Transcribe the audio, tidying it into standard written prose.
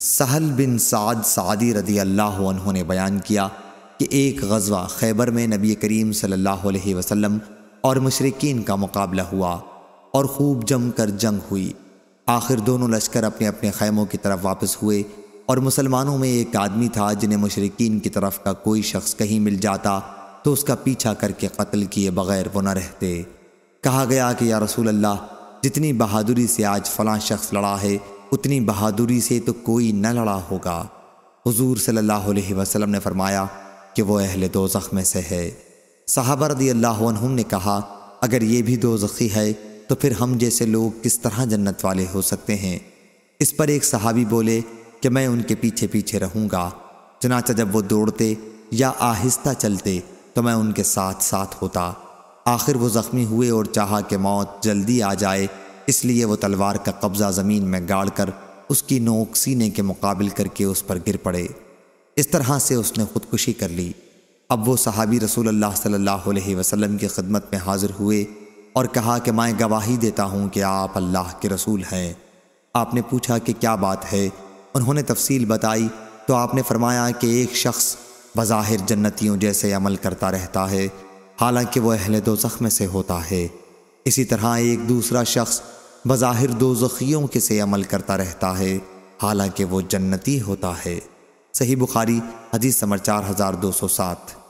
سہل بن سعد سعدی رضی اللہ عنہ نے بیان کیا کہ ایک غزوہ خیبر میں نبی کریم صلی اللہ علیہ وسلم اور مشرکین کا مقابلہ ہوا اور خوب جم کر جنگ ہوئی۔ آخر دونوں لشکر اپنے اپنے خیموں کی طرف واپس ہوئے اور مسلمانوں میں ایک آدمی تھا جنہیں مشرکین کی طرف کا کوئی شخص کہیں مل جاتا تو اس کا پیچھا کر کے قتل کیے بغیر وہ نہ رہتے۔ کہا گیا کہ یا رسول اللہ، جتنی بہادری سے آج فلاں شخص لڑا ہے اتنی بہادری سے تو کوئی نہ لڑا ہوگا۔ حضور صلی اللہ علیہ وسلم نے فرمایا کہ وہ اہل دوزخ میں سے ہے۔ صحابہ رضی اللہ عنہم نے کہا اگر یہ بھی دوزخی ہے تو پھر ہم جیسے لوگ کس طرح جنت والے ہو سکتے ہیں؟ اس پر ایک صحابی بولے کہ میں ان کے پیچھے پیچھے رہوں گا۔ چنانچہ جب وہ دوڑتے یا آہستہ چلتے تو میں ان کے ساتھ ساتھ ہوتا۔ آخر وہ زخمی ہوئے اور چاہا کہ موت جلدی آ جائے، اس لیے وہ تلوار کا قبضہ زمین میں گاڑ کر اس کی نوک سینے کے مقابل کر کے اس پر گر پڑے۔ اس طرح سے اس نے خودکشی کر لی۔ اب وہ صحابی رسول اللہ صلی اللہ علیہ وسلم کی خدمت میں حاضر ہوئے اور کہا کہ میں گواہی دیتا ہوں کہ آپ اللہ کے رسول ہیں۔ آپ نے پوچھا کہ کیا بات ہے؟ انہوں نے تفصیل بتائی تو آپ نے فرمایا کہ ایک شخص بظاہر جنتیوں جیسے عمل کرتا رہتا ہے حالانکہ وہ اہل دوزخ میں سے ہوتا ہے، اسی طرح ایک دوسرا شخص بظاہر دوزخیوں کے سے عمل کرتا رہتا ہے حالانکہ وہ جنتی ہوتا ہے۔ صحیح بخاری حدیث نمبر 4207۔